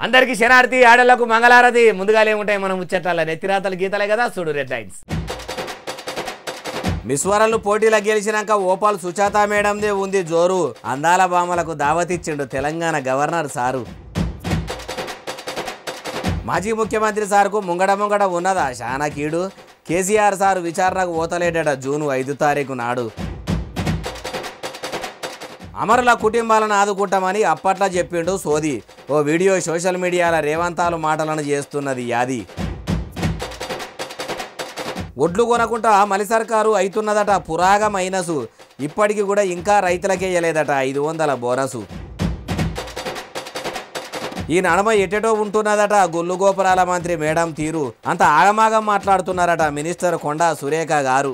అందరికి శనార్థి ఆడలకు మంగళారతి ముందుగాలే ఉంటాయి మనం ముచ్చట్ల నెత్తిరాతలు గీతలే కదా చూడు రెడ్ లైన్స్ మిస్ వరల్డ్ పోటీలో గెలిచినాక ఓపాల్ సుచాత మేడందే ఉంది జోరు అందాల భామలకు దావతిచ్చిండు తెలంగాణ గవర్నర్ సారు మాజీ ముఖ్యమంత్రి సార్కు ముంగడ ఉన్నదా శానా కీడు కేసీఆర్ సారు విచారణకు పోతలేడట జూన్ 5 తారీఖు నాడు అమరుల కుటుంబాలను ఆదుకుంటామని అప్పట్లో చెప్పిండు సోది ఓ వీడియో సోషల్ మీడియాలో రేవంతాలు మాటలను చేస్తున్నది యాది ఒడ్లు కొనకుండా మలి సర్కారు అవుతున్నదట పురాగ మైనసు ఇప్పటికి కూడా ఇంకా రైతులకే ఇయ్యలేదట 500 బోనసు ఈ నడమ ఎటెటో ఉంటున్నదట గొల్లు గోపురాల మంత్రి మేడం తీరు అంత ఆగమాగం మాట్లాడుతున్నారట మినిస్టర్ కొండా సురేఖ గారు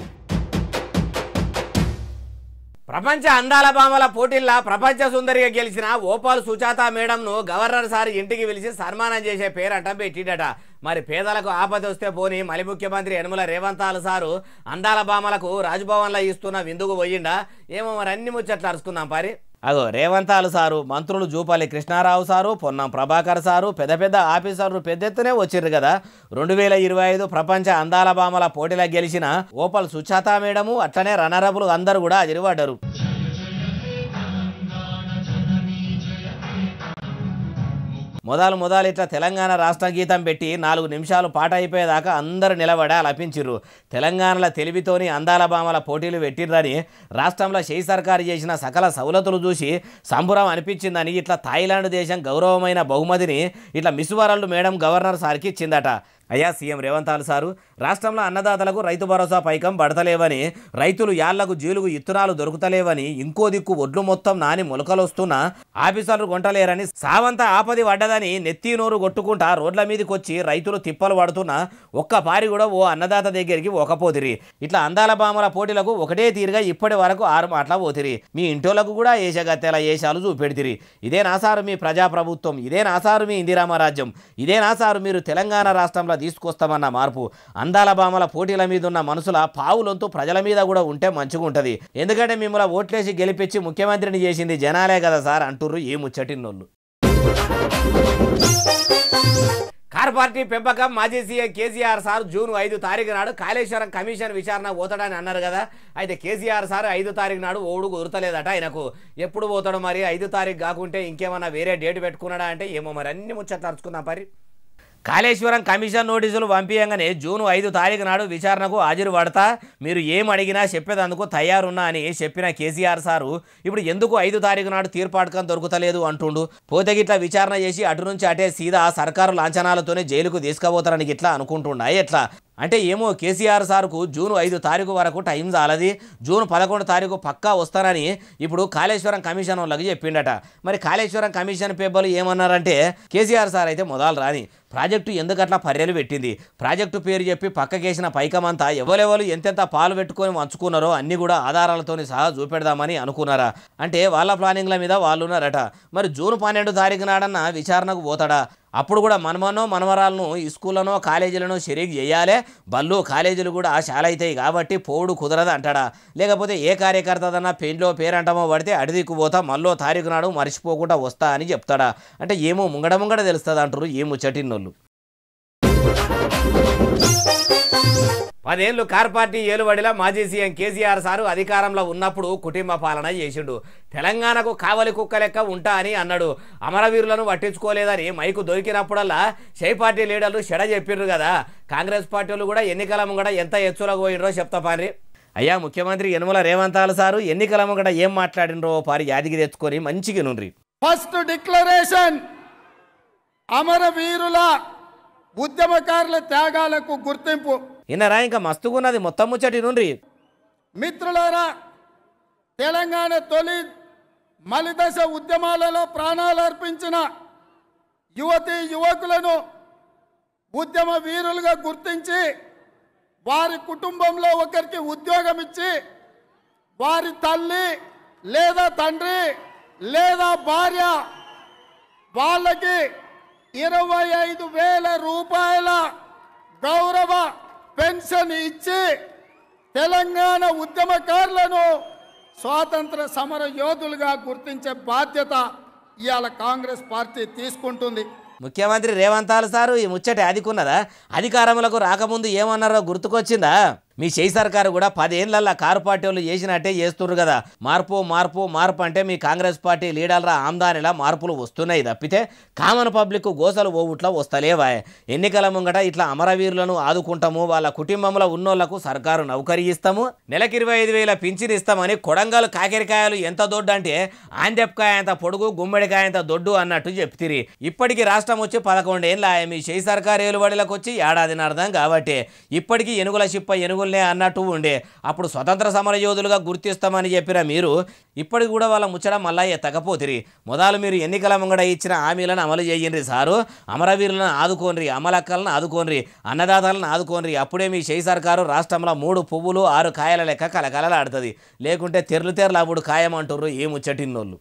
ప్రపంచ అందాల భామల పోటీల్లో ప్రపంచ సుందరిగా గెలిచిన ఓపాల్ సుచాత మేడంను గవర్నర్ సార్ ఇంటికి పిలిచి సన్మానం చేసే పేరట పెట్టిడట మరి పేదలకు ఆపద వస్తే పోని మలి ముఖ్యమంత్రి యనమల రేవంతాలు సారు అందాల భామలకు రాజ్భవన్లో ఇస్తున్న విందుకు పోయిండా ఏమో మరి అన్ని ముచ్చట్లు అరుచుకుందాం పారి అగో రేవంతాలు సారు మంత్రులు జూపల్లి కృష్ణారావు సారు పొన్నం ప్రభాకర్ సారు పెద్ద ఆఫీసర్లు పెద్ద ఎత్తునే వచ్చిర్రు కదా 2025 ప్రపంచ అందాల భామల పోటీలో గెలిచిన ఓపాల్ సుచాత మేడము అట్లనే రన్నరబులు అందరూ కూడా అదిరిపడ్డారు మొదలు ఇట్లా తెలంగాణ రాష్ట్ర గీతం పెట్టి 4 నిమిషాలు పాట అయిపోయేదాకా అందరూ నిలబడి అలపించిర్రు తెలంగాణలో తెలివితోని అందాల భామల పోటీలు పెట్టిర్రని రాష్ట్రంలో షెయి సర్కారు చేసిన సకల సౌలతులు చూసి సంబురం అనిపించిందని ఇట్లా థాయిలాండ్ దేశం గౌరవమైన బహుమతిని ఇట్లా మిస్ వరల్డ్ మేడం గవర్నర్ సార్కి ఇచ్చిందట అయ్యా సీఎం రేవంతాలు సారు రాష్ట్రంలో అన్నదాతలకు రైతు భరోసా పైకం పడతలేవని రైతులు యాళ్లకు జీలుగు ఇత్తనాలు దొరుకుతలేవని ఇంకో దిక్కు ఒడ్లు మొత్తం నాని మొలకలొస్తున్నా ఆఫీసర్లు కొంటలేరని సావంత ఆపది పడ్డదని నెత్తి నోరు కొట్టుకుంటా రోడ్ల మీదకి వచ్చి రైతులు తిప్పలు పడుతున్నా ఒక్క పారి కూడా ఓ అన్నదాత దగ్గరికి ఒకపోతిరి ఇట్లా అందాల భామల పోటీలకు ఒకటే తీరుగా ఇప్పటి వరకు 6 మాటల పోతిరి మీ ఇంటోళ్లకు కూడా ఏషగత్తెల ఏషాలు చూపెడితిరి ఇదే నాసారు మీ ప్రజాప్రభుత్వం ఇదే నాసారు మీ ఇందిరామరాజ్యం ఇదే నాసారు మీరు తెలంగాణ రాష్ట్రంలో తీసుకొస్తామన్న మార్పు అందాల భామల పోటీల మీద ఉన్న మనసుల పావులొంతు ప్రజల మీద కూడా ఉంటే మంచిగా ఉంటుంది ఎందుకంటే మిమ్మల్ని ఓట్లేసి గెలిపించి ముఖ్యమంత్రిని చేసింది జనాలే కదా సార్ అంటుర్రు ఏ ముచ్చటిన్నోళ్ళు కార్ పార్టీ పెంపకం మాజీ సీఎం కేసీఆర్ సార్ జూన్ 5 తారీఖు నాడు కాళేశ్వరం కమిషన్ విచారణ పోతాడని అన్నారు కదా అయితే కేసీఆర్ సార్ 5 తారీఖు నాడు ఓడు కుదరతలేదట ఆయనకు ఎప్పుడు పోతాడు మరి 5 తారీఖు కాకుంటే ఇంకేమన్నా వేరే డేట్ పెట్టుకున్నాడా అంటే ఏమో మరి అన్ని ముచ్చట్లు అరుచుకుందాం పరి కాళేశ్వరం కమిషన్ నోటీసులు పంపించగానే జూన్ 5 తారీఖు నాడు విచారణకు హాజరు పడతా మీరు ఏం అడిగినా చెప్పేదందుకు తయారున్నా అని చెప్పిన కేసీఆర్ సారు ఇప్పుడు ఎందుకు 5 తారీఖు నాడు తీర్పాటకం దొరుకుతలేదు అంటుండు పోతే గిట్లా విచారణ చేసి అటు నుంచి అటే సీదా సర్కారు లాంఛనాలతోనే జైలుకు తీసుకుపోతారని గిట్లా అనుకుంటున్నా ఎట్లా అంటే ఏమో కేసీఆర్ సార్కు జూన్ 5 తారీఖు వరకు టైం చాలది జూన్ 11 తారీఖు పక్కా వస్తానని ఇప్పుడు కాళేశ్వరం కమిషన్ వాళ్ళకి చెప్పిండట మరి కాళేశ్వరం కమిషన్ పేపర్లు ఏమన్నారంటే కేసీఆర్ సార్ అయితే మొదలు రాని ప్రాజెక్టు ఎందుకట్లా పర్యలు పెట్టింది ప్రాజెక్టు పేరు చెప్పి పక్కకేసిన పైకమంతా ఎవరెవరు ఎంతెంత పాలు పెట్టుకొని వంచుకున్నారో అన్ని కూడా ఆధారాలతోని సహా చూపెడదామని అనుకున్నారా అంటే వాళ్ళ ప్లానింగ్ల మీద వాళ్ళు ఉన్నారట మరి జూన్ 12 తారీఖు నాడన్న విచారణకు పోతాడా అప్పుడు కూడా మనవరాలను స్కూళ్ళనో కాలేజీలను షరీక్ చేయాలి బళ్ళు కాలేజీలు కూడా చాలా అవుతాయి కాబట్టి పోవుడు కుదరదు అంటాడా లేకపోతే ఏ కార్యకర్తదన్నా పెయింట్లో పేరంటమో పడితే అడిదిక్కు పోతా మళ్ళీ తారీఖు నాడు మర్చిపోకుండా వస్తా అని చెప్తాడా అంటే ఏమో ముంగడ తెలుస్తుంది అంటారు ఏ ముచ్చటిన్నోళ్ళు 10 ఏళ్ళు కార్ పార్టీ ఏలుబడిలో మాజీ సీఎం కేసీఆర్ సారు అధికారంలో ఉన్నప్పుడు కుటుంబ పాలన చేసిండు తెలంగాణకు కావలి కుక్క లెక్క ఉంటా అని అన్నాడు అమరవీరులను పట్టించుకోలేదని మైకు దొరికినప్పుడల్లా షై పార్టీ లీడర్లు చెడ చెప్పిర్రు కదా కాంగ్రెస్ పార్టీలు కూడా ఎన్నికల ముంగడ ఎంత ఎచ్చులకు పోయినరో చెప్తా పారి అయ్యా ముఖ్యమంత్రి యనమల రేవంతాలు సారు ఎన్నికల ముంగడ ఏం మాట్లాడినరో పారి యాదికి తెచ్చుకొని మంచిగా నుండ్రి ఫస్ట్ డిక్లరేషన్ అమరవీరుల ఉద్యమకారుల త్యాగాలకు గుర్తింపు ఇన్నరా ఇంకా మస్తుగున్నది మొత్తం ముచ్చటి నుండ్రి మిత్రులారా తెలంగాణ తొలి మలిదశ ఉద్యమాలలో ప్రాణాలు అర్పించిన యువతీ యువకులను ఉద్యమ వీరులుగా గుర్తించి వారి కుటుంబంలో ఒకరికి ఉద్యోగం ఇచ్చి వారి తల్లి లేదా తండ్రి లేదా భార్య వాళ్ళకి 25,000 రూపాయల గౌరవ పెన్షన్ ఇచ్చి తెలంగాణ ఉద్యమకారులను స్వాతంత్ర సమర యోధులుగా గుర్తించే బాధ్యత ఇవాళ కాంగ్రెస్ పార్టీ తీసుకుంటుంది. ముఖ్యమంత్రి రేవంత్ సారు ఈ ముచ్చటి అదికున్నదా? అధికారములకు రాకముందు ఏమన్నారో గుర్తుకొచ్చిందా? మీ చేయి సర్కారు కూడా 10 ఏళ్లల్లా కారు పార్టీ వాళ్ళు చేసినట్టే చేస్తున్నారు కదా. మార్పు మార్పు మార్పు అంటే మీ కాంగ్రెస్ పార్టీ లీడర్ల ఆమ్దానిలా మార్పులు వస్తున్నాయి తప్పితే కామన్ పబ్లిక్ గోసలు ఓవుట్లా వస్తలేవా? ఎన్నికల ముంగట ఇట్లా అమరవీరులను ఆదుకుంటాము, వాళ్ళ కుటుంబంలో ఉన్నోళ్లకు సర్కారు నౌకరీ ఇస్తాము, నెలకి 25,000 పింఛన్ ఇస్తామని కొడంగల్ కాకరకాయలు ఎంత దొడ్డు అంటే ఆందెప్కాయ అంత పొడుగు గుమ్మడికాయ అంత దొడ్డు అన్నట్టు చెప్తిరి. ఇప్పటికీ రాష్ట్రం వచ్చి 11 ఏళ్ళ మీ చేయి సర్కారు ఏలుబడిలకు వచ్చి ఏడాదిని అర్థం కాబట్టి ఇప్పటికీ ఎనుగుల చిప్ప ఎనుగులనే అన్నట్టు ఉండే. అప్పుడు స్వతంత్ర సమర యోధులుగా గుర్తిస్తామని చెప్పిన మీరు ఇప్పటికి కూడా వాళ్ళ ముచ్చట మళ్ళా ఎత్తకపోతిరి. మొదలు మీరు ఎన్నికల ముంగడ ఇచ్చిన హామీలను అమలు చేయండి సారు. అమరవీరులను ఆదుకోండి, అమలక్కలను ఆదుకోండి, అన్నదాతలను ఆదుకోండి. అప్పుడే మీ చేయి సర్కారు రాష్ట్రంలో 3 పువ్వులు 6 కాయల లెక్క కలకలలాడుతుంది. లేకుంటే తెర్లు తెరలు అప్పుడు ఖాయమంటుర్రు ఏ ముచ్చటిన్నోళ్ళు.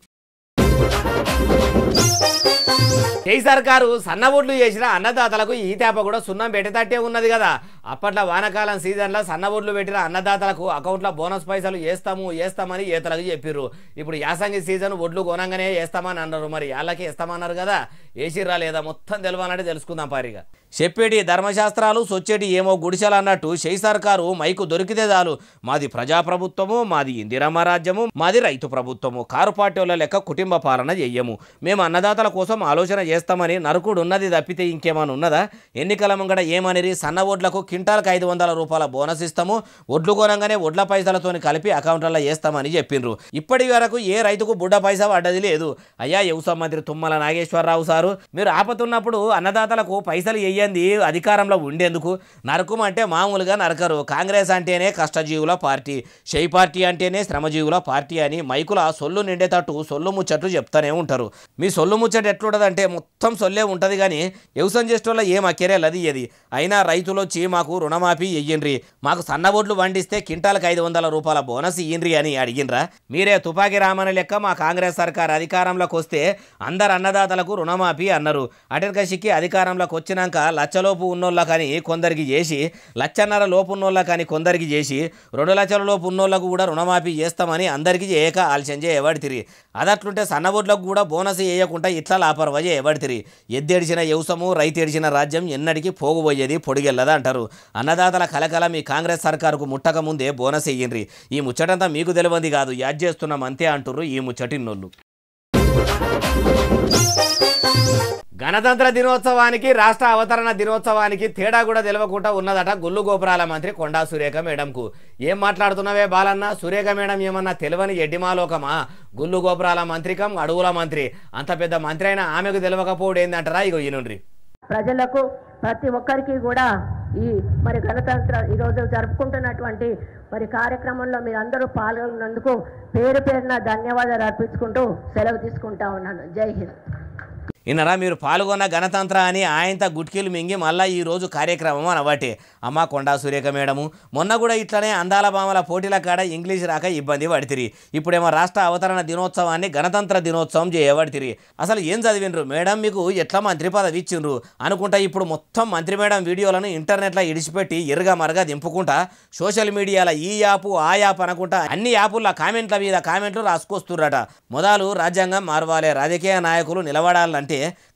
చేయి సర్కారు సన్నబొడ్లు చేసిన అన్నదాతలకు ఈ తేప కూడా సున్నం పెట్టేటట్టే ఉన్నది కదా. అప్పట్లో వానకాలం సీజన్లో సన్నబొడ్లు పెట్టిన అన్నదాతలకు అకౌంట్లో బోనస్ పైసలు వేస్తామని ఏతలకు చెప్పిర్రు. ఇప్పుడు యాసంగి సీజన్ ఒడ్లు కొనంగానే వేస్తామని అన్నారు. మరి వాళ్ళకి వేస్తామన్నారు కదా, వేసిర్రా లేదా మొత్తం తెలవాలంటే తెలుసుకుందాం పారిగా. చెప్పేటి ధర్మశాస్త్రాలు సొచ్చేటి ఏమో గుడిసెలు అన్నట్టు చేయి సర్కారు మైకు దొరికితే చాలు మాది ప్రజాప్రభుత్వము, మాది ఇందిరమ్మ రాజ్యము, మాది రైతు ప్రభుత్వము, కారు పార్టీల లెక్క కుటుంబ పాలన చెయ్యము, మేము అన్నదాతల కోసం ఆలోచన చేస్తామని నరుకుడు ఉన్నది తప్పితే ఇంకేమైనా ఉన్నదా? ఎన్నికల ముంగడ ఏమనిరి సన్న ఓడ్లకు క్వింటాల్కి 500 రూపాయల బోనస్ ఇస్తాము, ఒడ్లు కొనంగానే ఒడ్ల పైసలతో కలిపి అకౌంట్లలో వేస్తామని చెప్పిండ్రు. ఇప్పటి వరకు ఏ రైతుకు బుడ్డ పైసా పడ్డది లేదు. అయ్యా వ్యవసాయ మంత్రి తుమ్మల నాగేశ్వరరావు సారు, మీరు ఆపతున్నప్పుడు అన్నదాతలకు పైసలు వేయండి అధికారంలో ఉండేందుకు. నరకమంటే మామూలుగా నరకరు. కాంగ్రెస్ అంటేనే కష్టజీవుల పార్టీ, షై పార్టీ అంటేనే శ్రమజీవుల పార్టీ అని మైకుల సొల్లు నిండేటట్టు సొల్లు ముచ్చట్లు చెప్తానే ఉంటారు. మీ సొల్లు ముచ్చట ఎట్లుంటుందంటే మొత్తం సొల్లే ఉంటుంది కానీ వ్యవసాయం చేసేటోళ్ళ ఏం అక్కెరేలది ఏది. అయినా రైతులు వచ్చి మాకు రుణమాఫీ ఇయ్యండ్రి, మాకు సన్నబొడ్లు వండిస్తే క్వింటాల్కి 500 రూపాయల బోనస్ ఇయ్యండ్రి అని అడిగినరా? మీరే తుపాకీ రామని లెక్క మా కాంగ్రెస్ సర్కార్ అధికారంలోకి వస్తే అందరు అన్నదాతలకు రుణమాఫీ అన్నారు. అటెన్కషికి అధికారంలోకి వచ్చినాక లక్షలోపు ఉన్నోళ్ళకని కొందరికి చేసి, 1,50,000 లోపు ఉన్నోళ్ళకని కొందరికి చేసి, 2 లక్షల లోపు ఉన్నోళ్ళకు కూడా రుణమాఫీ చేస్తామని అందరికీ చేయక ఆలస్యం చేయబడితిరి. అదట్లుంటే సన్నబొడ్లకు కూడా బోనస్ వేయకుండా ఇట్లా లాపర్వ చేయబడితిరి. ఎద్దేడిచిన వ్యవసము రైతు ఏడిచిన రాజ్యం ఎన్నటికీ పోగుపోయేది పొడిగెల్లదా అంటారు. అన్నదాతల కలకల మీ కాంగ్రెస్ సర్కారుకు ముట్టక ముందే బోనస్ వేయండ్రి. ఈ ముచ్చటంతా మీకు తెలియంది కాదు, యాడ్ చేస్తున్నాం అంతే అంటుర్రు ఈ ముచ్చటిన్నోళ్ళు. గణతంత్ర దినోత్సవానికి రాష్ట్ర అవతరణ దినోత్సవానికి తేడా కూడా తెలియకుండా ఉన్నదట గుళ్ళు గోపురాల మంత్రి కొండా సురేఖ మేడంకు. ఏం మాట్లాడుతున్నావే బాలన్న, సురేఖ మేడం ఏమన్నా తెలియని ఎడ్డిమాలోకమా? గుళ్ళు గోపురాల మంత్రికం అడవుల మంత్రి, అంత పెద్ద మంత్రి అయినా ఆమెకు తెలియకపోవడం ఏందంటారా? ఇగో ఈనుండ్రి. ప్రజలకు ప్రతి ఒక్కరికి కూడా ఈ మరి గణతంత్ర ఈరోజు జరుపుకుంటున్నటువంటి మరి కార్యక్రమంలో మీరు అందరూ పాల్గొన్నందుకు పేరు పేరున ధన్యవాదాలు అర్పించుకుంటూ సెలవు తీసుకుంటా ఉన్నాను. జై హింద్. ఇన్నరా మీరు పాల్గొన్న గణతంత్ర అని ఆయనత గుట్కీలు మింగి మళ్ళీ ఈరోజు కార్యక్రమం అనబట్టే. అమ్మ కొండా సురేఖ మేడము మొన్న కూడా ఇట్లనే అందాల బామల పోటీల కాడ ఇంగ్లీష్ రాక ఇబ్బంది పడితిరి. ఇప్పుడేమో రాష్ట్ర అవతరణ దినోత్సవాన్ని గణతంత్ర దినోత్సవం చేయబడితిరి. అసలు ఏం చదివినరు మేడం, మీకు ఎట్లా మంత్రి పదవి ఇచ్చిండ్రు అనుకుంటా ఇప్పుడు మొత్తం మంత్రి మేడం వీడియోలను ఇంటర్నెట్లో ఇడిచిపెట్టి ఎరుగా మరగా దింపుకుంటా సోషల్ మీడియాలో ఈ యాపు ఆ యాప్ అనుకుంటా అన్ని యాపుల్లో కామెంట్ల మీద కామెంట్లు రాసుకొస్తుర్రట. మొదలు రాజ్యాంగం మారవాలి, రాజకీయ నాయకులు నిలబడాలంటే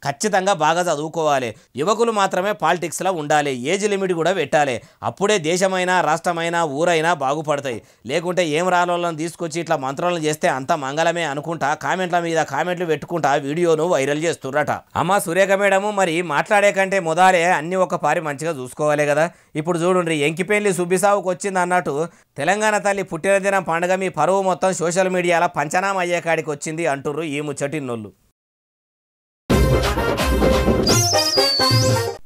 ఖచ్చితంగా బాగా చదువుకోవాలి, యువకులు మాత్రమే పాలిటిక్స్లో ఉండాలి, ఏజ్ లిమిట్ కూడా పెట్టాలి. అప్పుడే దేశమైనా రాష్ట్రమైనా ఊరైనా బాగుపడతాయి. లేకుంటే ఏం రాళ్ళని తీసుకొచ్చి ఇట్లా మంత్రాలను చేస్తే అంత మంగళమే అనుకుంటా కామెంట్ల మీద కామెంట్లు పెట్టుకుంటా వీడియోను వైరల్ చేస్తుర్రట. అమ్మ సురేఖ మేడము మరి మాట్లాడే కంటే మొదలే అన్ని ఒక పారి మంచిగా చూసుకోవాలి కదా. ఇప్పుడు చూడండి, ఎంకిపెళ్లి సుబ్బిసావుకు వచ్చింది అన్నట్టు తెలంగాణ తల్లి పుట్టిన దినం పండుగ మీ పరువు మొత్తం సోషల్ మీడియాలో పంచనామా అయ్యే కాడికి వచ్చింది అంటుర్రు ఈ ముచ్చటిన్నోళ్ళు.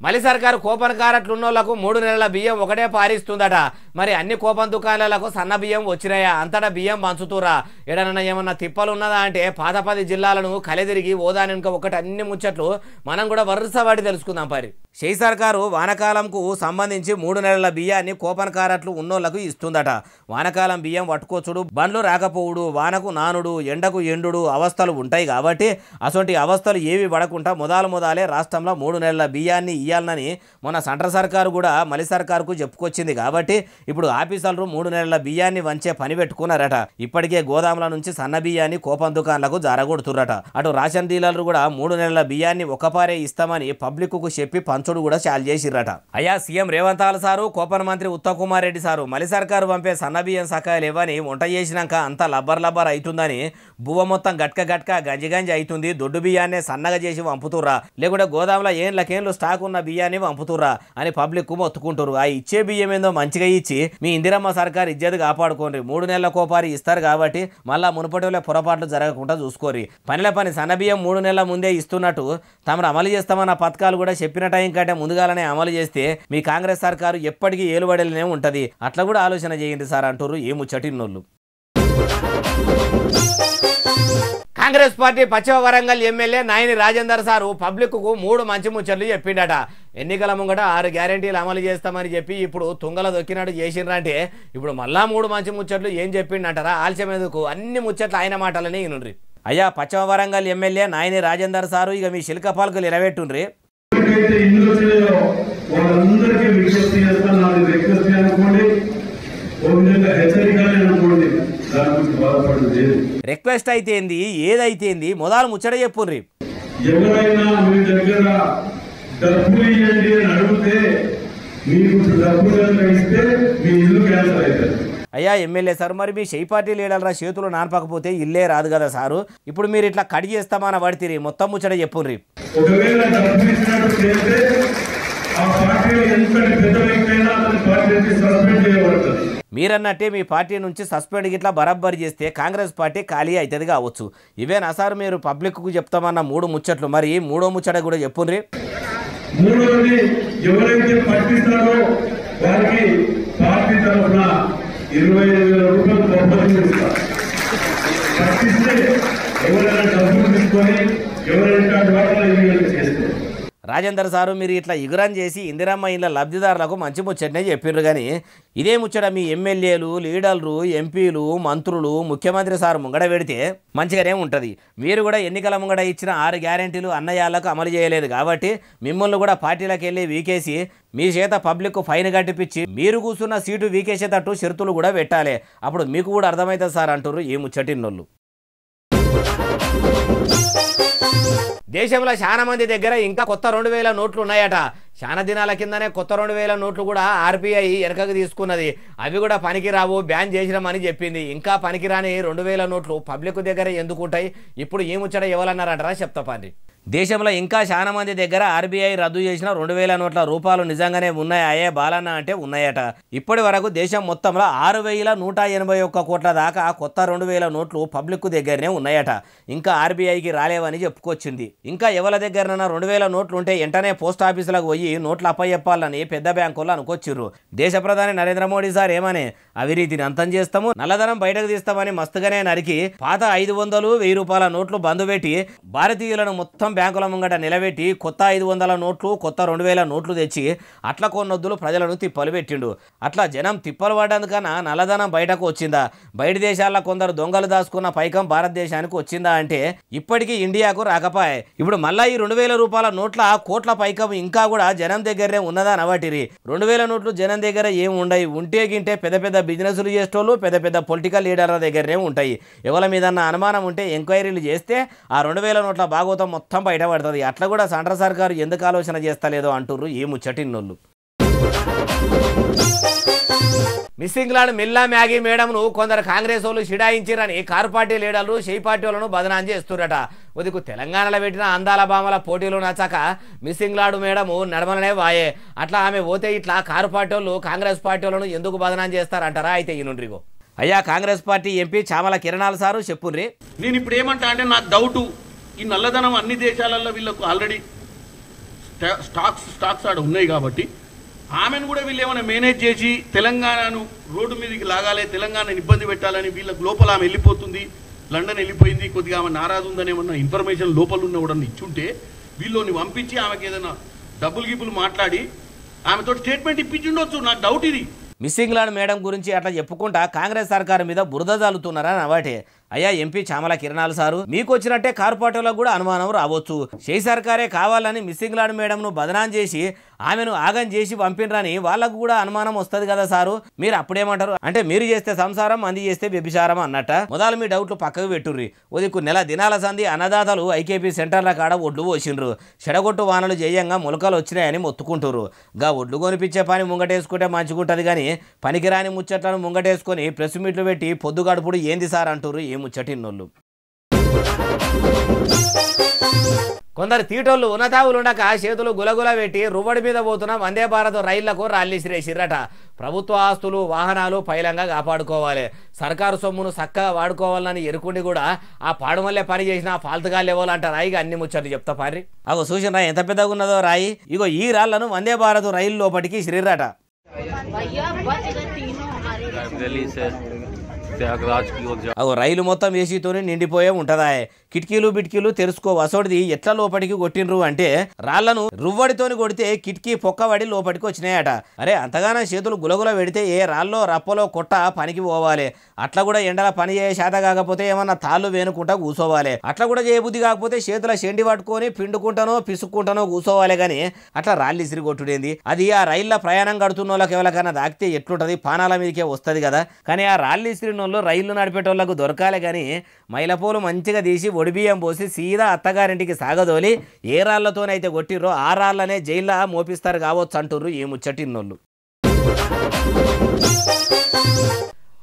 మళ్ళీ సర్కారు కూపన్ కారట్లున్నోళ్లకు 3 నెలల బియ్యం ఒకటే పారిస్తుందట. మరి అన్ని కూపన్ దుకాణాలకు సన్న బియ్యం వచ్చినాయా? అంతటా బియ్యం పంచుతురా? ఎడనన్నా ఏమన్నా తిప్పలు ఉన్నదా అంటే పాత 10 జిల్లాలను కలిదిరిగి ఓదానిక ఒకటి అన్ని ముచ్చట్లు మనం కూడా వరుసవాడి తెలుసుకుందాం. పరి షై సర్కారు వానకాలంకు సంబంధించి 3 నెలల బియ్యాన్ని కూపన్ కారట్లు ఉన్నోళ్లకు ఇస్తుందట. వానకాలం బియ్యం పట్టుకోచుడు, బండ్లు రాకపోవుడు, వానకు నానుడు, ఎండకు ఎండుడు అవస్థలు ఉంటాయి కాబట్టి అసొంటి అవస్థలు ఏవి పడకుండా మొదలే రాష్ట్రంలో 3 నెలల బియ్యాన్ని ఇయ్యాలని మొన్న సెంట్రల్ సర్కారు కూడా మలి సర్కారుకు చెప్పుకొచ్చింది కాబట్టి ఇప్పుడు ఆఫీసర్లు 3 నెలల బియ్యాన్ని వంచే పని పెట్టుకున్నారట. ఇప్పటికే గోదాముల నుంచి సన్న బియ్యాన్ని కోపం దుకాణాలకు జారగొడుతురట. అటు రేషన్ డీలర్లు కూడా 3 నెలల బియ్యాన్ని ఒకపారే ఇస్తామని పబ్లిక్ కు చెప్పి పంచుడు కూడా చాలు చేసిరట. అయ్యా సీఎం రేవంత్ సారు, కోపన్ మంత్రి ఉత్తమ్ కుమార్ రెడ్డి సారు మలి సర్కారు పంపే సన్న బియ్యం సకాయలు ఇవ్వని వంట చేసినాక అంతా లబ్బర్ లబ్బర్ అవుతుందని బువ్వ మొత్తం గట్క గట్క గంజి అవుతుంది, దొడ్డు బియ్యాన్నే సన్నగా చేసి పంపుతుర్రా, లేకుంటే గోదాముల ఏండ్లకేండ్లు స్టాక్ ఉన్న బియ్యాన్ని పంపుతుర్రా అని పబ్లిక్ మొత్తుకుంటారు. ఆ ఇచ్చే బియ్యం ఏందో మంచిగా ఇచ్చి మీ ఇందిరమ్మ సర్కారు ఇజ్జత్ కాపాడుకోండి. 3 నెలల కోపారి ఇస్తారు కాబట్టి మళ్ళా మునుపటిలో పొరపాట్లు జరగకుండా చూసుకోరి. పనిల పని సన్న బియ్యం 3 నెలల ముందే ఇస్తున్నట్టు తమరు అమలు చేస్తామన్న పథకాలు కూడా చెప్పిన టైం కంటే ముందుగానే అమలు చేస్తే మీ కాంగ్రెస్ సర్కారు ఎప్పటికీ ఏలుబడిలోనే ఉంటది. అట్లా కూడా ఆలోచన చేయండి సార్ అంటారు ఏ ముచ్చటిన్నోళ్ళు. కాంగ్రెస్ పార్టీ పశ్చిమ Warangal MLA Nayani Rajender sir public కు 3 మంచి ముచ్చట్లు చెప్పిండట. ఎన్నికల ముంగట 6 గ్యారెంటీలు అమలు చేస్తామని చెప్పి ఇప్పుడు తుంగల దొక్కినట్టు చేసిండ్రంటే ఇప్పుడు మళ్ళా 3 మంచి ముచ్చట్లు ఏం చెప్పిండంటారా? ఆలస్యం ఎందుకు, అన్ని ముచ్చట్లు ఆయన మాటలని ఇనుండ్రి. అయ్యా పశ్చిమ వరంగల్ ఎమ్మెల్యే నాయని రాజేందర్ సారు ఇక మీ శిల్క పాలకులు నిలబెట్టుండ్రి. రిక్వెస్ట్ అయితే ఏదైతేంది మొదలు ముచ్చట చెప్పుర్రి. ఎవరైనా మీ దగ్గర డబ్బులు ఇవ్వండి అని అడిగితే మీకు డబ్బులు ఇస్తే మీ ఇల్లు క్యాన్సర్ అవుతుంది. అయ్యా ఎమ్మెల్యే సార్ మరి మీ షై పార్టీ లీడర్ల చేతులు నానపకపోతే ఇల్లే రాదు కదా సారు. ఇప్పుడు మీరు ఇట్లా కడి చేస్తామని పడితే మొత్తం ముచ్చట చెప్పుర్రి. ఒకవేళ డబ్బులు ఇచ్చినట్టు చేస్తే ఆ పార్టీలో ఎంత పెద్ద వ్యక్తి అయినా అతని పార్టీ నుంచి సస్పెండ్ చేయబడుతుంది. మీరన్నట్టే మీ పార్టీ నుంచి సస్పెండ్ గిట్లా బరాబర్ చేస్తే కాంగ్రెస్ పార్టీ ఖాళీ అవుతుంది కావచ్చు. ఇవేనా సార్ మీరు పబ్లిక్ కు చెప్తామన్న 3 ముచ్చట్లు? మరి 3వ ముచ్చట కూడా చెప్పుర్రి. 3వది ఎవరైతే పట్టిస్తారో వారికి పార్టీ తరఫున 25,000 రూపాయలు బహుమతి ఇస్తారు. పట్టిస్తే ఎవరైనా డబ్బులు తీసుకొని ఎవరైనా వాటిలో ఇల్లు చేస్తారు. రాజేందర్ సారు మీరు ఇట్లా ఇగురం చేసి ఇందిరమ్మ ఇళ్ళ లబ్ధిదారులకు మంచి ముచ్చటనే చెప్పిండ్రు. కానీ ఇదే ముచ్చట మీ ఎమ్మెల్యేలు, లీడర్లు, ఎంపీలు, మంత్రులు, ముఖ్యమంత్రి సారు ముంగడ పెడితే మంచిగానే ఉంటుంది. మీరు కూడా ఎన్నికల ముంగడ ఇచ్చిన 6 గ్యారెంటీలు అన్నయాళ్లకు అమలు చేయలేదు కాబట్టి మిమ్మల్ని కూడా పార్టీలకు వెళ్ళి వీకేసి మీ చేత పబ్లిక్ ఫైన్ కట్టిపించి మీరు కూర్చున్న సీటు వీకేసేటట్టు షరతులు కూడా పెట్టాలి. అప్పుడు మీకు కూడా అర్థమవుతుంది సార్ అంటారు ఈ ముచ్చటిన్నోళ్ళు. దేశంలో చాలా మంది దగ్గర ఇంకా కొత్త 2,000 నోట్లు ఉన్నాయట. చాలా దినాల కిందనే కొత్త 2,000 నోట్లు కూడా ఆర్బీఐ వెనకకు తీసుకున్నది. అవి కూడా పనికిరావు, బ్యాన్ చేసినామని చెప్పింది. ఇంకా పనికిరాని 2,000 నోట్లు పబ్లిక్ దగ్గర ఎందుకు ఉంటాయి? ఇప్పుడు ఈ ముచ్చట ఎవరన్నారంటారా చెప్తాపండి. దేశంలో ఇంకా చాలా మంది దగ్గర ఆర్బీఐ రద్దు చేసిన 2,000 నోట్ల రూపాయలు నిజంగానే ఉన్నాయా బాలన్న అంటే ఉన్నాయట. ఇప్పటి వరకు దేశం మొత్తంలో 6,181 కోట్ల దాకా కొత్త 2,000 నోట్లు పబ్లిక్ దగ్గరనే ఉన్నాయట. ఇంకా ఆర్బీఐకి రాలేవని చెప్పుకొచ్చింది. ఇంకా ఎవరి దగ్గరనైనా 2,000 నోట్లు ఉంటే వెంటనే పోస్ట్ ఆఫీసులకు పోయి నోట్లు అప్పయ్యప్పాలని పెద్ద బ్యాంకుల్లో అనుకొచ్చిర్రు. దేశ ప్రధాని నరేంద్ర మోడీ సార్ ఏమని అవినీతిని అంతం చేస్తాము, నల్లధనం బయటకు తీస్తామని మస్తుగానే నరికి పాత 500, 1,000 రూపాయల నోట్లు బంద్ పెట్టి భారతీయులను మొత్తం బ్యాంకుల ముంగట నిలబెట్టి కొత్త 500 నోట్లు, కొత్త 2,000 నోట్లు తెచ్చి అట్ల కొన్నొద్దులు ప్రజలను తిప్పలు పెట్టిండు. అట్లా జనం తిప్పలు పడ్డందుకన్నా నల్లధనం బయటకు వచ్చిందా? బయట దేశాల్లో కొందరు దొంగలు దాచుకున్న పైకం భారతదేశానికి వచ్చిందా అంటే ఇప్పటికీ ఇండియాకు రాకపాయే. ఇప్పుడు మళ్ళా ఈ 2,000 రూపాయల నోట్ల కోట్ల పైకం ఇంకా కూడా జనం దగ్గరే ఉన్నదా నవాటిరి. 2,000 నోట్లు జనం దగ్గర ఏమి ఉండయి. ఉంటే గింటే పెద్ద పెద్ద బిజినెస్లు చేసేటోళ్ళు, పెద్ద పెద్ద పొలిటికల్ లీడర్ల దగ్గరనే ఉంటాయి. ఎవరి మీదన్నా అనుమానం ఉంటే ఎంక్వైరీలు చేస్తే ఆ 2,000 నోట్ల భాగవతం మొత్తం బయటపడుతుంది. అట్లా కూడా సెంట్రల్ సర్కారు ఎందుకు ఆలోచన చేస్తలేదో అంటుర్రు ఈ ముచ్చటిన్నోళ్ళు. మిస్సింగ్ లాడ్ మిల్లా మ్యాగీ మేడంను కొందరు కాంగ్రెస్ వాళ్ళు షిడాయించిరని కారు పార్టీ లీడర్లు షై పార్టీ వాళ్ళను బదనాం చేస్తురట. ఉదికు తెలంగాణలో పెట్టిన అందాల బామల పోటీలు నచ్చక మిస్సింగ్ లాడు మేడము నడమలనే వాయే. అట్లా ఆమె పోతే ఇట్లా కారు పార్టీ వాళ్ళు కాంగ్రెస్ పార్టీ వాళ్ళను ఎందుకు బదనాం చేస్తారంటారా? అయితే ఈ నుండ్రిగో అయ్యా కాంగ్రెస్ పార్టీ ఎంపీ చామల కిరణాల సారు చెప్పుర్రి. నేను ఇప్పుడు ఏమంటా అంటే నాకు డౌటు, ఈ నల్లధనం అన్ని దేశాలలో వీళ్ళకు ఆల్రెడీ స్టాక్స్ ఆడ ఉన్నాయి కాబట్టి ఆమెను కూడా వీళ్ళు ఏమైనా మేనేజ్ చేసి తెలంగాణను రోడ్డు మీదకి లాగాలి, తెలంగాణను ఇబ్బంది పెట్టాలని వీళ్ళకి లోపల ఆమె వెళ్ళిపోతుంది, లండన్ వెళ్ళిపోయింది, కొద్దిగా ఆమె నారాజు ఉందని ఏమన్నా ఇన్ఫర్మేషన్ లోపల ఉన్న కూడా ఇచ్చుంటే వీళ్ళని పంపించి ఆమెకి ఏదైనా డబ్బులు గిబ్బులు మాట్లాడి ఆమెతో స్టేట్మెంట్ ఇప్పించుండొచ్చు. నాకు డౌట్ ఇది. మిస్సింగ్ లాడ్ మేడం గురించి అట్లా చెప్పుకుంటా కాంగ్రెస్ సర్కారు మీద బురద జాలుతున్నారని అవాటే. అయ్యా ఎంపీ చామల కిరణాలు సారు, మీకు వచ్చినట్టే కార్పొరేటర్లకు కూడా అనుమానం రావచ్చు. చేయి సర్కారే కావాలని మిస్సింగ్ లాడ్ మేడంను బదనాం చేసి ఆమెను ఆగం చేసి పంపినరని వాళ్ళకు కూడా అనుమానం వస్తుంది కదా సారు. మీరు అప్పుడేమంటారు అంటే మీరు చేస్తే సంసారం, మంది చేస్తే వ్యభిచారం అన్నట్ట. మొదలు మీ డౌట్లు పక్కకు పెట్టుర్రి. ఉదికు నెల దినాల సంధి అన్నదాతలు ఐకేపీ సెంటర్ల కాడ ఒడ్లు పోసిండ్రు. చెడగొట్టు వానలు జయంగా మొలకలు వచ్చినాయని మొత్తుకుంటుర్రు. గా ఒడ్లు కొనిపించే పని ముంగటేసుకుంటే మంచిగుంటది కానీ పనికిరాని ముచ్చట్లను ముంగటేసుకొని ప్రెస్ మీట్లు పెట్టి పొద్దు గడుపుడు ఏంది సార్ అంటుర్రు ఏ ముచ్చటిన్నోళ్ళు. కొందరు తీటోళ్ళు ఉన్నతావులుండక చేతులు గులగుల పెట్టి రువ్వడి మీద పోతున్న వందే భారత్ రైళ్లకు రాళ్ళిసిరేసిర్రట. ప్రభుత్వ ఆస్తులు వాహనాలు పైలంగా కాపాడుకోవాలి, సర్కారు సొమ్మును చక్కగా వాడుకోవాలని ఎరుకుండి కూడా ఆ పాడుమల్లే పని చేసిన ఫాల్తుగా లేవాలంట. రాయిగా అన్ని ముచ్చట్లు చెప్తా పారి. అగో చూసిన ఎంత పెద్దగా ఉన్నదో రాయి. ఇగో ఈ రాళ్లను వందే భారత్ రైలు లోపలికి ఇసిరిర్రట. అగో రైలు మొత్తం ఏసీతోనే నిండిపోయే ఉంటదా. కిటికీలు బిటికీలు తెరుచుకో వసోడిది ఎట్లా లోపలికి కొట్టినరు అంటే రాళ్లను రువ్వడితోని కొడితే కిటికీ పొక్కబడి లోపలికి వచ్చినాయట. అరే అంతగానో చేతులు గులగుల పెడితే ఏ రాళ్ళలో రప్పలో కొట్ట పనికి పోవాలి. అట్లా కూడా ఎండల పని చేయ శాత కాకపోతే ఏమన్నా తాళ్ళు వేనుకుంటా కూసోవాలి. అట్లా కూడా చేయబుద్ధి కాకపోతే చేతుల చెండి పట్టుకొని పిండుకుంటానో పిసుక్కుంటానో కూసోవాలి. కానీ అట్లా రాళ్ళు ఇసిరి కొట్టుడేంది. అది ఆ రైళ్ల ప్రయాణం కడుతున్న వాళ్ళకి ఎవరికైనా దాకితే ఎట్లుంటది, పానాల మీదకే వస్తుంది కదా. కానీ ఆ రాళ్ళు ఇసిరిన వాళ్ళు రైళ్లు నడిపేటోళ్లకు దొరకాలి. కానీ మైలపోలు మంచిగా తీసి ఒడిబియ్యం పోసి సీదా అత్తగారింటికి సాగదోలి ఏ రాళ్లతోనైతే కొట్టిర్రో ఆ రాళ్లనే జైల్లో మోపిస్తారు కావచ్చు అంటుర్రు ఈ ముచ్చటిన్నోళ్ళు.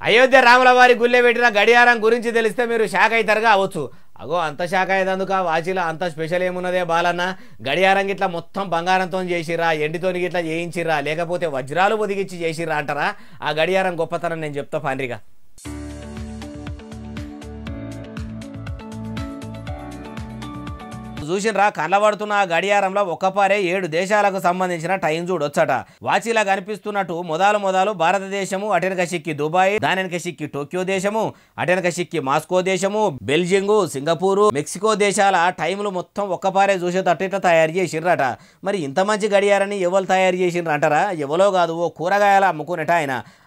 అయోధ్య రాముల వారి గుళ్ళె పెట్టిన గడియారం గురించి తెలిస్తే మీరు షాక్ అవుతారు కావచ్చు. అగో అంత షాక్ అయ్యేందుకు ఆ వాచిలో అంత స్పెషల్ ఏమున్నదే బాలన్న. గడియారం గిట్లా మొత్తం బంగారంతో చేసిర్రా, ఎండితోని గిట్లా చేయించిర్రా, లేకపోతే వజ్రాలు ఒదిగిచ్చి చేసిర్రా అంటారా? ఆ గడియారం గొప్పతనం నేను చెప్తా పాండ్రిగా. చూసినరా కళ్ళబడుతున్న ఆ గడియారంలో ఒక్కపారే 7 దేశాలకు సంబంధించిన టైం చూడొచ్చట. వాచిలా కనిపిస్తున్నట్టు మొదలు భారతదేశము, అటెనక సిక్కి దుబాయ్, దానెనక సిక్కి టోక్యో దేశము, అటెనక సిక్కి మాస్కో దేశము, బెల్జియంగు, సింగపూరు, మెక్సికో దేశాల టైంలు మొత్తం ఒక్కపారే చూసేటట్టు ఇట్లా తయారు చేసిర్రట. మరి ఇంత మంచి గడియారాన్ని ఎవరు తయారు చేసిండ్రు అంటారా? ఎవరో కాదు, ఓ కూరగాయల అమ్ముకునేట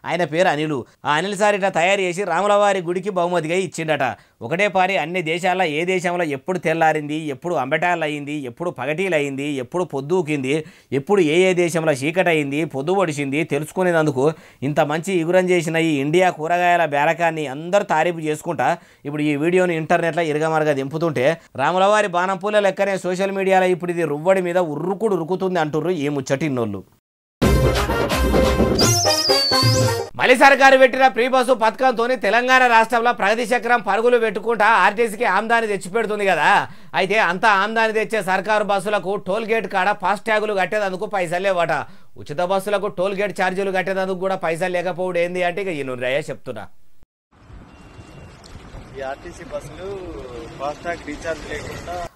ఆయన పేరు అనిలు. ఆ అనిల్ సార్ ఇట్లా తయారు చేసి రాములవారి గుడికి బహుమతిగా ఇచ్చిండట. ఒకటే పారి అన్ని దేశాల్లో ఏ దేశంలో ఎప్పుడు తెల్లారింది, ఎప్పుడు అంబటాలు అయింది, ఎప్పుడు పగటీలు అయింది, ఎప్పుడు పొద్దుకింది, ఎప్పుడు ఏ దేశంలో చీకటి అయింది, పొద్దు పొడిచింది తెలుసుకునేందుకు ఇంత మంచి ఇగురం చేసిన ఈ ఇండియా కూరగాయల బేరకాన్ని అందరూ తారీఫు చేసుకుంటా ఇప్పుడు ఈ వీడియోని ఇంటర్నెట్లో ఇరగమరగా దింపుతుంటే రాములవారి బాణం పూల లెక్కనే సోషల్ మీడియాలో ఇప్పుడు ఇది రువ్వడి మీద ఉరుకుతుంది అంటుర్రు ఈ ముచ్చటిన్నోళ్ళు. మళ్ళీ సర్కారు పెట్టిన ఫ్రీ బస్సు పథకంతో తెలంగాణ రాష్ట్రంలో ప్రగతి చక్రం పరుగులు పెట్టుకుంటా ఆర్టీసీకి ఆమ్దాని తెచ్చిపెడుతుంది కదా. అయితే అంత ఆమ్దాని తెచ్చే సర్కారు బస్సులకు టోల్ గేట్ కాడ ఫాస్ట్ ట్యాగులు కట్టేందుకు పైసలు లేవట. ఉచిత బస్సులకు టోల్ గేట్ ఛార్జీలు కట్టేందుకు కూడా పైసలు లేకపోవడం ఏంది అంటే ఇక వీళ్ళు రయ్య చెప్తున్నా.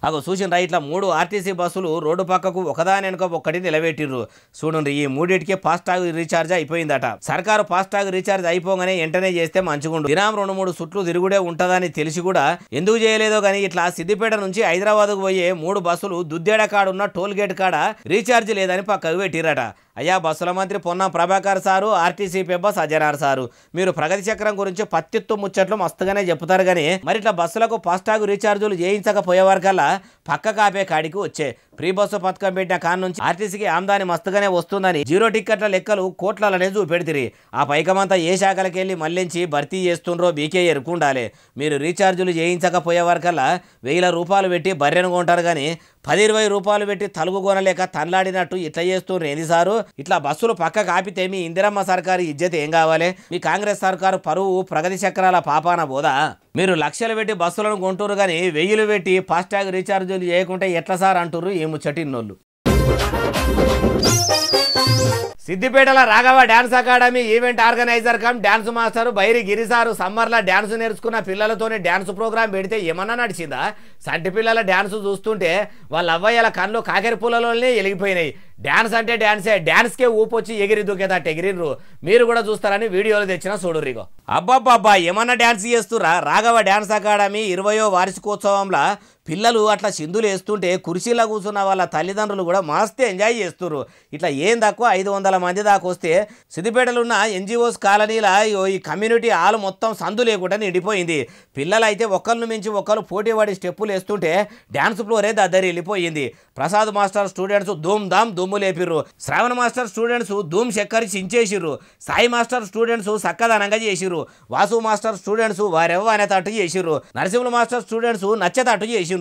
అగో చూసిన ఇట్లా 3 ఆర్టీసీ బస్సులు రోడ్డు పక్కకు ఒకదాని వెనుక ఒక్కటి నిలబెట్టిర్రు. చూడండి ఈ 3టికే ఫాస్టాగ్ రీఛార్జ్ అయిపోయిందట. సర్కారు ఫాస్టాగ్ రీఛార్జ్ అయిపోగానే వెంటనే చేస్తే మంచిగుండు. దినం 2-3 సుట్లు తిరుగుడే ఉంటదని తెలిసి కూడా ఎందుకు చేయలేదో కానీ ఇట్లా సిద్దిపేట నుంచి హైదరాబాద్కు పోయే 3 బస్సులు దుద్దేడ కాడున్న టోల్ గేట్ కాడ రీఛార్జ్ లేదని పక్కకు పెట్టిరట. అయ్యా బస్సుల మంత్రి పొన్నం ప్రభాకర్ సారు, ఆర్టీసీ పెబ్బ సజ్జనార్ సారు, మీరు ప్రగతి చక్రం గురించి పత్తిత్తు ముచ్చట్లు మస్తుగానే చెప్తారు కానీ మరి ఇట్లా బస్సులకు ఫాస్టాగ్ రీఛార్జులు చేయించకపోయేవారికల్లా పక్క కాపే కాడికి వచ్చే. ఫ్రీ బస్సు పథకం పెట్టిన కాడ నుంచి ఆర్టీసీకి ఆమ్దాని మస్తుగానే వస్తుందని 0 టిక్కెట్ల లెక్కలు కోట్లనే చూపెడితిరి. ఆ పైకమంతా ఏ శాఖలకు వెళ్ళి మళ్లించి భర్తీ చేస్తుండ్రో బీకే ఎరుకుండాలి. మీరు రీఛార్జులు చేయించకపోయేవారికల్లా 1000 రూపాయలు పెట్టి బర్రెను కొంటారు కానీ 10-20 రూపాయలు పెట్టి తలుగు కొనలేక తనలాడినట్టు ఇట్లా చేస్తుండ్రు ఏంది సారు? ఇట్లా బస్సులు పక్క కాపితే మీ ఇందిరమ్మ సర్కారు ఇజ్జత ఏం కావాలి? మీ కాంగ్రెస్ సర్కారు పరువు ప్రగతి చక్రాల పాపాన బోదా? మీరు లక్షలు పెట్టి బస్సులను కొంటురు కానీ 1000 పెట్టి ఫాస్టాగ్ రీఛార్జీలు చేయకుంటే ఎట్లా సార్ అంటుర్రు ఈ ముచ్చటిన్నోళ్ళు. సిద్దిపేటల Raghava dance academy event organizer cum dance master Bairi గిరిసారు సమ్మర్లో డ్యాన్స్ నేర్చుకున్న పిల్లలతోనే డ్యాన్స్ ప్రోగ్రాం పెడితే ఏమన్నా నడిచిందా? సంటి పిల్లల డ్యాన్స్ చూస్తుంటే వాళ్ళ అవ్వయ్యల కళ్ళు కాకెర పూలలోనే వెలిగిపోయినాయి. డాన్స్ అంటే డాన్సే, డాన్స్కే ఊపొచ్చి ఎగిరి దూకేదట ఎగిరిర్రు. మీరు కూడా చూస్తారని వీడియోలు తెచ్చిన చూడురిగో. అబ్బాబ్బా ఏమన్నా డాన్స్ చేస్తురా? రాఘవ డాన్స్ అకాడమీ 20వ వార్షికోత్సవంలో పిల్లలు అట్లా సింధులు వేస్తుంటే కుర్చీలో కూర్చున్న వాళ్ళ తల్లిదండ్రులు కూడా మస్తు ఎంజాయ్ చేస్తున్నారు. ఇట్లా ఏం తక్కువ 500 మంది దాకా వస్తే సిద్దిపేటలో ఉన్న ఎన్జిఓస్ కాలనీలో ఈ కమ్యూనిటీ హాల్ మొత్తం సందు లేకుండా నిండిపోయింది. పిల్లలు అయితే ఒకరిని మించి ఒకరు పోటీ పడి స్టెప్పులు వేస్తుంటే డ్యాన్స్ ఫ్లోరే దద్దరి వెళ్ళిపోయింది. ప్రసాద్ మాస్టర్ స్టూడెంట్స్ ధూమ్ ధామ్ దుమ్ము లేపిర్రు. శ్రావణ మాస్టర్ స్టూడెంట్స్ ధూమ్ చక్కరి చించేసిర్రు. సాయి మాస్టర్ స్టూడెంట్స్ సక్కదనంగా చేసిర్రు. వాసు మాస్టర్ స్టూడెంట్స్ వారెవ్వ అనేటట్టు చేసిర్రు. నరసింహుల మాస్టర్ స్టూడెంట్స్ నచ్చేటట్టు చేసిర్రు.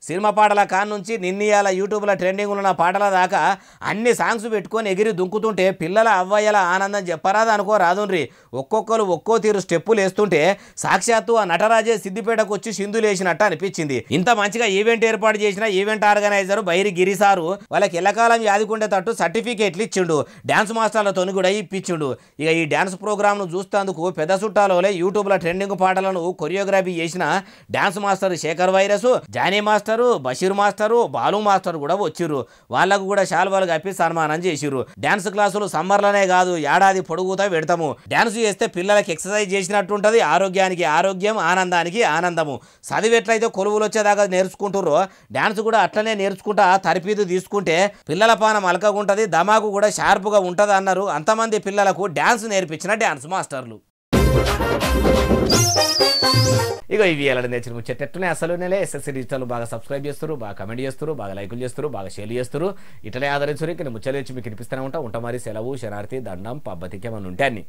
సినిమా పాటల కాన్ నుంచి నిన్నీయాల యూట్యూబ్లో ట్రెండింగ్ ఉన్న పాటల దాకా అన్ని సాంగ్స్ పెట్టుకొని ఎగిరి దుంకుతుంటే పిల్లల అవ్వయ్యల ఆనందం చెప్పరాదు అనుకోరాదుండ్రి. ఒక్కొక్కరు ఒక్కో తీరు స్టెప్పులు వేస్తుంటే సాక్షాత్తు ఆ నటరాజే సిద్దిపేటకు వచ్చి సింధులు వేసినట్టు అనిపించింది. ఇంత మంచిగా ఈవెంట్ ఏర్పాటు చేసిన ఈవెంట్ ఆర్గనైజర్ బైరి గిరి సారు వాళ్ళకి ఎల్లకాలం యాదుకుండేటట్టు సర్టిఫికేట్లు ఇచ్చిండు. డ్యాన్స్ మాస్టర్లతో కూడా ఇప్పించిండు. ఇక ఈ డ్యాన్స్ ప్రోగ్రామ్ను చూస్తేందుకు పెద్ద చుట్టాలోనే యూట్యూబ్లో ట్రెండింగ్ పాటలను కొరియోగ్రఫీ చేసిన డ్యాన్స్ మాస్టర్ శేఖర్ వైరస్, Jani master, Basheer master, Balu master కూడా వచ్చిర్రు. వాళ్ళకు కూడా శాల్వాలు కప్పి సన్మానం చేసిర్రు. డ్యాన్స్ క్లాసులు సమ్మర్లోనే కాదు ఏడాది పొడుగుతా పెడతాము. డ్యాన్స్ చేస్తే పిల్లలకి ఎక్సర్సైజ్ చేసినట్టు ఉంటుంది, ఆరోగ్యానికి ఆరోగ్యం, ఆనందానికి ఆనందము. చదివి ఎట్లయితే కొలువులు వచ్చేదాకా నేర్చుకుంటుర్రో డ్యాన్స్ కూడా అట్లనే నేర్చుకుంటా తరపీదు తీసుకుంటే పిల్లల పానం అలకగుంటది, దమాకు కూడా షార్ప్గా ఉంటుంది అన్నారు అంతమంది పిల్లలకు డ్యాన్స్ నేర్పించిన డ్యాన్స్ మాస్టర్లు. ఇగో ఇవి ఎలా నేర్చిన ముచ్చేటట్టునే అసలు నెలే ఎస్ఎస్సీ డిజిటల్ బాగా సబ్స్క్రైబ్ చేస్తారు, బాగా కమెంట్ చేస్తారు, బాగా లైకులు చేస్తారు, బాగా షేర్ చేస్తారు. ఇట్లనే ఆదరించారు. ఇక్కడ ముచ్చలు వచ్చి మీకు వినిపిస్తూనే ఉంటా. మరి సెలవు, శనార్థి, దండం, పబ్బతికి ఏమన్నా ఉంటే అన్ని.